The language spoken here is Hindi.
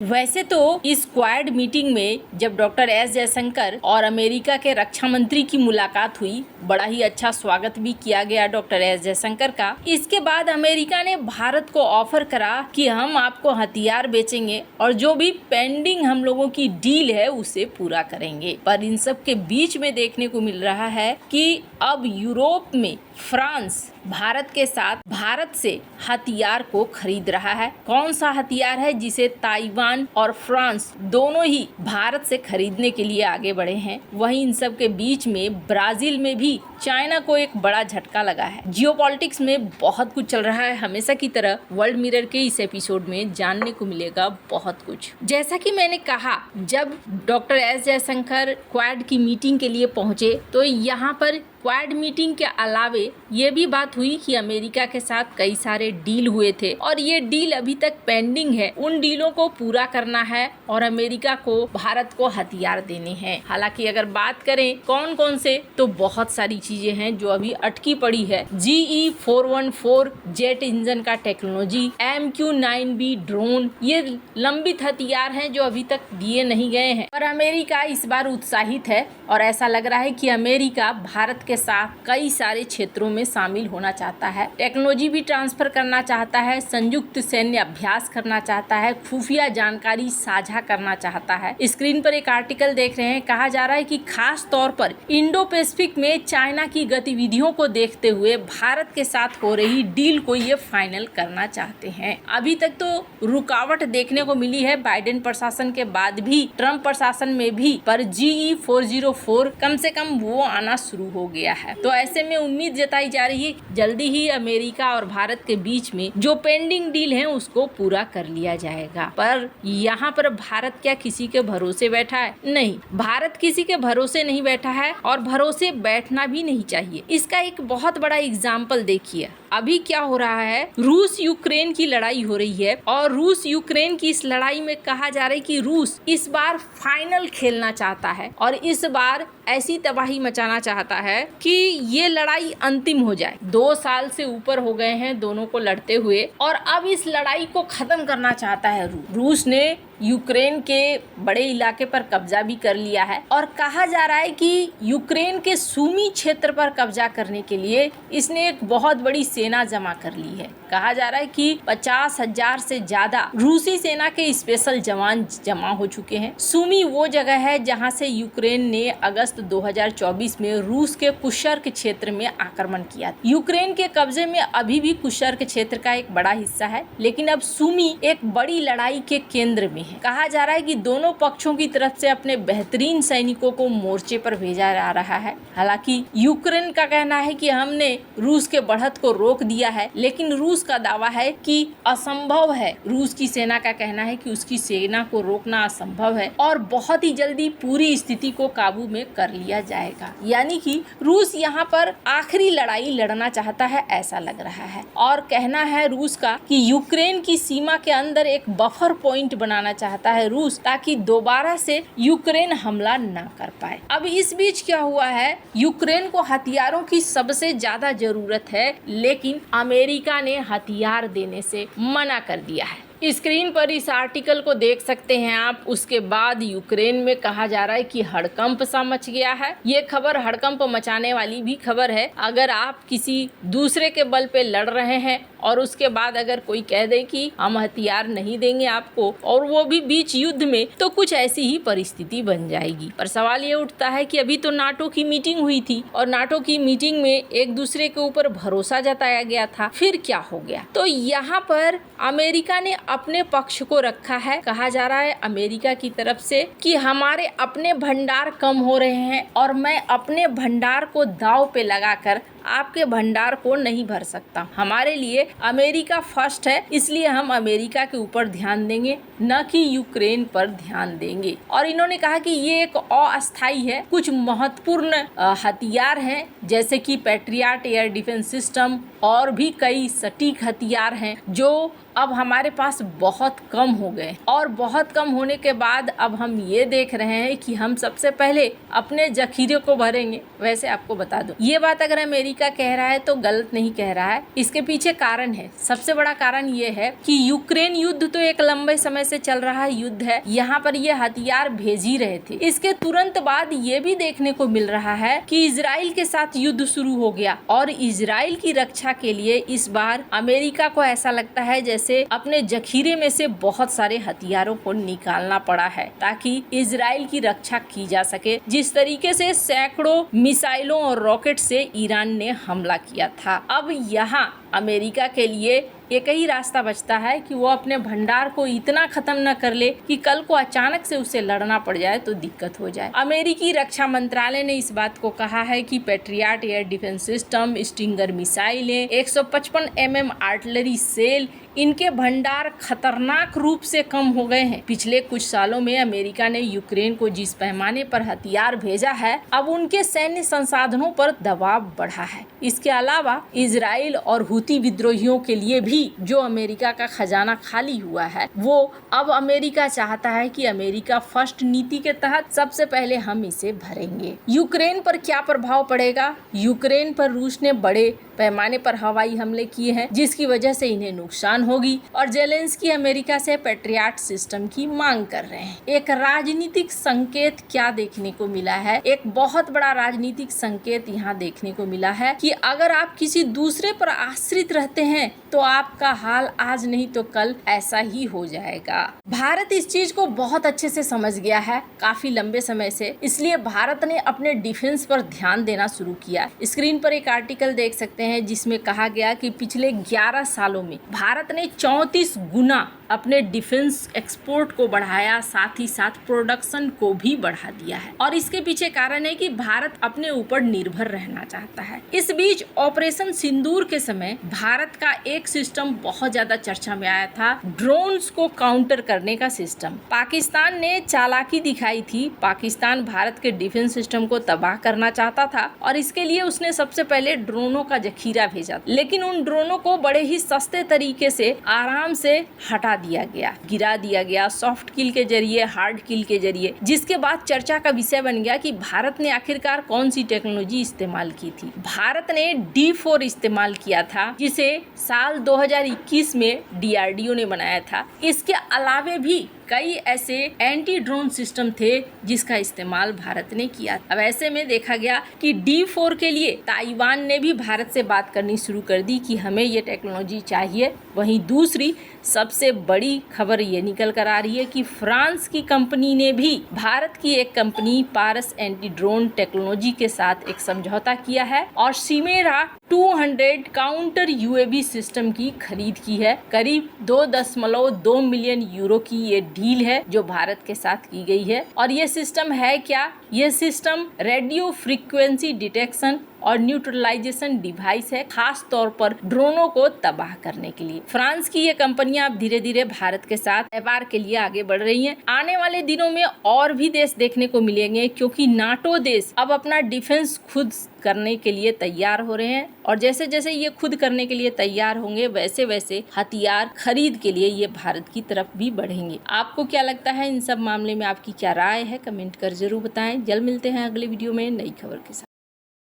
वैसे तो इस क्वाड मीटिंग में जब डॉक्टर एस जयशंकर और अमेरिका के रक्षा मंत्री की मुलाकात हुई, बड़ा ही अच्छा स्वागत भी किया गया डॉक्टर एस जयशंकर का। इसके बाद अमेरिका ने भारत को ऑफर करा कि हम आपको हथियार बेचेंगे और जो भी पेंडिंग हम लोगों की डील है उसे पूरा करेंगे। पर इन सब के बीच में देखने को मिल रहा है कि अब यूरोप में फ्रांस भारत से हथियार को खरीद रहा है। कौन सा हथियार है जिसे ताइवान और फ्रांस दोनों ही भारत से खरीदने के लिए आगे बढ़े हैं। वहीं इन सब के बीच में ब्राजील में भी चाइना को एक बड़ा झटका लगा है। जियोपॉलिटिक्स में बहुत कुछ चल रहा है। हमेशा की तरह वर्ल्ड मिरर के इस एपिसोड में जानने को मिलेगा बहुत कुछ। जैसा कि मैंने कहा, जब डॉक्टर एस जयशंकर क्वाड की मीटिंग के लिए पहुंचे तो यहाँ पर क्वाड मीटिंग के अलावे ये भी बात हुई कि अमेरिका के साथ कई सारे डील हुए थे और ये डील अभी तक पेंडिंग है। उन डीलों को पूरा करना है और अमेरिका को भारत को हथियार देने हैं। हालांकि अगर बात करें कौन कौन से, तो बहुत सारी चीजें हैं जो अभी अटकी पड़ी है। GE-414 जेट इंजन का टेक्नोलॉजी, MQ-9B ड्रोन, ये लंबित हथियार हैं जो अभी तक दिए नहीं गए हैं। पर अमेरिका इस बार उत्साहित है और ऐसा लग रहा है कि अमेरिका भारत के साथ कई सारे क्षेत्रों में शामिल होना चाहता है। टेक्नोलॉजी भी ट्रांसफर करना चाहता है, संयुक्त सैन्य अभ्यास करना चाहता है, खुफिया जानकारी साझा करना चाहता है। स्क्रीन पर एक आर्टिकल देख रहे हैं। कहा जा रहा है कि खास तौर पर इंडो पैसिफिक में चाइना की गतिविधियों को देखते हुए भारत के साथ हो रही डील को ये फाइनल करना चाहते हैं। अभी तक तो रुकावट देखने को मिली है बाइडेन प्रशासन के बाद भी, ट्रंप प्रशासन में भी, पर GE-404 कम से कम वो आना शुरू हो गया है। तो ऐसे में उम्मीद जताई जा रही है जल्दी ही अमेरिका और भारत के बीच में जो पेंडिंग डील है उसको पूरा कर लिया जाएगा। पर यहाँ पर भारत क्या किसी के भरोसे बैठा है? नहीं, भारत किसी के भरोसे नहीं बैठा है और भरोसे बैठना भी नहीं चाहिए। इसका एक बहुत बड़ा एग्जाम्पल देखिए। अभी क्या हो रहा है, रूस यूक्रेन की लड़ाई हो रही है और रूस यूक्रेन की इस लड़ाई में कहा जा रहा है कि रूस इस बार फाइनल खेलना चाहता है और इस बार ऐसी तबाही मचाना चाहता है कि ये लड़ाई अंतिम हो जाए। 2 साल से ऊपर हो गए हैं दोनों को लड़ते हुए और अब इस लड़ाई को खत्म करना चाहता है रूस ने यूक्रेन के बड़े इलाके पर कब्जा भी कर लिया है और कहा जा रहा है कि यूक्रेन के सूमी क्षेत्र पर कब्जा करने के लिए इसने एक बहुत बड़ी सेना जमा कर ली है। कहा जा रहा है कि 50,000 से ज्यादा रूसी सेना के स्पेशल जवान जमा हो चुके हैं। सूमी वो जगह है जहां से यूक्रेन ने अगस्त 2024 में रूस के कुशर्क क्षेत्र में आक्रमण किया। यूक्रेन के कब्जे में अभी भी कुशर्क क्षेत्र का एक बड़ा हिस्सा है, लेकिन अब सूमी एक बड़ी लड़ाई के केंद्र में है। कहा जा रहा है कि दोनों पक्षों की तरफ से अपने बेहतरीन सैनिकों को मोर्चे पर भेजा जा रहा है। हालांकि यूक्रेन का कहना है कि हमने रूस के बढ़त को रोक दिया है, लेकिन रूस का दावा है कि असंभव है। रूस की सेना का कहना है कि उसकी सेना को रोकना असंभव है और बहुत ही जल्दी पूरी स्थिति को काबू में कर लिया जाएगा। यानी कि रूस यहाँ पर आखिरी लड़ाई लड़ना चाहता है, ऐसा लग रहा है। और कहना है रूस का कि यूक्रेन की सीमा के अंदर एक बफर पॉइंट बनाना चाहता है रूस, ताकि दोबारा से यूक्रेन हमला ना कर पाए। अब इस बीच क्या हुआ है, यूक्रेन को हथियारों की सबसे ज्यादा जरूरत है, लेकिन अमेरिका ने हथियार देने से मना कर दिया है। स्क्रीन पर इस आर्टिकल को देख सकते हैं आप। उसके बाद यूक्रेन में कहा जा रहा है कि हड़कंप सा मच गया है। ये खबर हड़कंप मचाने वाली भी खबर है। अगर आप किसी दूसरे के बल पे लड़ रहे हैं और उसके बाद अगर कोई कह दे कि हम हथियार नहीं देंगे आपको, और वो भी बीच युद्ध में, तो कुछ ऐसी ही परिस्थिति बन जाएगी। पर सवाल ये उठता है कि अभी तो नाटो की मीटिंग हुई थी और नाटो की मीटिंग में एक दूसरे के ऊपर भरोसा जताया गया था, फिर क्या हो गया? तो यहाँ पर अमेरिका ने अपने पक्ष को रखा है। कहा जा रहा है अमेरिका की तरफ से कि हमारे अपने भंडार कम हो रहे हैं और मैं अपने भंडार को दांव पे लगाकर आपके भंडार को नहीं भर सकता। हमारे लिए अमेरिका फर्स्ट है, इसलिए हम अमेरिका के ऊपर ध्यान देंगे, न कि यूक्रेन पर ध्यान देंगे। और इन्होंने कहा कि ये एक अस्थायी है। कुछ महत्वपूर्ण हथियार हैं, जैसे कि पैट्रियट एयर डिफेंस सिस्टम और भी कई सटीक हथियार हैं जो अब हमारे पास बहुत कम हो गए। और बहुत कम होने के बाद अब हम ये देख रहे हैं कि हम सबसे पहले अपने जखीरे को भरेंगे। वैसे आपको बता दूं, ये बात अगर अमेरिका अमेरिका कह रहा है तो गलत नहीं कह रहा है, इसके पीछे कारण है। सबसे बड़ा कारण ये है कि यूक्रेन युद्ध तो एक लंबे समय से चल रहा युद्ध है, यहाँ पर ये हथियार भेज ही रहे थे। इसके तुरंत बाद ये भी देखने को मिल रहा है कि इजराइल के साथ युद्ध शुरू हो गया और इजराइल की रक्षा के लिए इस बार अमेरिका को ऐसा लगता है जैसे अपने जखीरे में से बहुत सारे हथियारों को निकालना पड़ा है ताकि इजराइल की रक्षा की जा सके। जिस तरीके से सैकड़ों मिसाइलों और रॉकेट से ईरान ने हमला किया था, अब यहाँ अमेरिका के लिए एक ही रास्ता बचता है कि वो अपने भंडार को इतना खत्म न कर ले कि कल को अचानक से उसे लड़ना पड़ जाए तो दिक्कत हो जाए। अमेरिकी रक्षा मंत्रालय ने इस बात को कहा है कि patriot air defence system, stinger मिसाइलें, 155 mm आर्टिलरी सेल, इनके भंडार खतरनाक रूप से कम हो गए हैं। पिछले कुछ सालों में अमेरिका ने यूक्रेन को जिस पैमाने पर हथियार भेजा है, अब उनके सैन्य संसाधनों पर दबाव बढ़ा है। इसके अलावा इजराइल और हुती विद्रोहियों के लिए भी जो अमेरिका का खजाना खाली हुआ है, वो अब अमेरिका चाहता है कि अमेरिका फर्स्ट नीति के तहत सबसे पहले हम इसे भरेंगे। यूक्रेन पर क्या प्रभाव पड़ेगा? यूक्रेन पर रूस ने बड़े पैमाने पर हवाई हमले किए हैं जिसकी वजह से इन्हें नुकसान होगी और जेलेंस्की अमेरिका से पैट्रियट सिस्टम की मांग कर रहे हैं। एक राजनीतिक संकेत क्या देखने को मिला है? एक बहुत बड़ा राजनीतिक संकेत यहाँ देखने को मिला है कि अगर आप किसी दूसरे पर आश्रित रहते हैं तो आपका हाल आज नहीं तो कल ऐसा ही हो जाएगा। भारत इस चीज को बहुत अच्छे से समझ गया है काफी लंबे समय से, इसलिए भारत ने अपने डिफेंस पर ध्यान देना शुरू किया। स्क्रीन पर एक आर्टिकल देख सकते हैं जिसमें कहा गया कि पिछले 11 सालों में भारत ने 34 गुना अपने डिफेंस एक्सपोर्ट को बढ़ाया, साथ ही साथ प्रोडक्शन को भी बढ़ा दिया है और इसके पीछे कारण है कि भारत अपने ऊपर निर्भर रहना चाहता है। इस बीच ऑपरेशन सिंदूर के समय भारत का एक सिस्टम बहुत ज्यादा चर्चा में आया था, ड्रोन्स को काउंटर करने का सिस्टम। पाकिस्तान ने चालाकी दिखाई थी, पाकिस्तान भारत के डिफेंस सिस्टम को तबाह करना चाहता था और इसके लिए उसने सबसे पहले ड्रोनों का जखीरा भेजा, लेकिन उन ड्रोनों को बड़े ही सस्ते तरीके से आराम से हटा दिया गया, गिरा दिया गया, सॉफ्ट किल के जरिए, हार्ड किल के जरिए, जिसके बाद चर्चा का विषय बन गया कि भारत ने आखिरकार कौन सी टेक्नोलॉजी इस्तेमाल की थी। भारत ने D4 इस्तेमाल किया था जिसे साल 2021 में DRDO ने बनाया था। इसके अलावे भी कई ऐसे एंटी ड्रोन सिस्टम थे जिसका इस्तेमाल भारत ने किया। अब ऐसे में देखा गया कि D4 के लिए ताइवान ने भी भारत से बात करनी शुरू कर दी कि हमें ये टेक्नोलॉजी चाहिए। वहीं दूसरी सबसे बड़ी खबर ये निकल कर आ रही है कि फ्रांस की कंपनी ने भी भारत की एक कंपनी पारस एंटी ड्रोन टेक्नोलॉजी के साथ एक समझौता किया है और सिमेरा 200 काउंटर UAV सिस्टम की खरीद की है। करीब 2.2 मिलियन यूरो की ये डील है जो भारत के साथ की गई है। और ये सिस्टम है क्या? ये सिस्टम रेडियो फ्रीक्वेंसी डिटेक्शन और न्यूट्रलाइजेशन डिवाइस है, खास तौर पर ड्रोनों को तबाह करने के लिए। फ्रांस की ये कंपनियां अब धीरे धीरे भारत के साथ व्यापार के लिए आगे बढ़ रही हैं। आने वाले दिनों में और भी देश देखने को मिलेंगे क्योंकि नाटो देश अब अपना डिफेंस खुद करने के लिए तैयार हो रहे हैं और जैसे जैसे ये खुद करने के लिए तैयार होंगे वैसे वैसे हथियार खरीद के लिए ये भारत की तरफ भी बढ़ेंगे। आपको क्या लगता है इन सब मामले में? आपकी क्या राय है? कमेंट कर जरूर बताएं। जल्द मिलते हैं अगले वीडियो में नई खबर के साथ।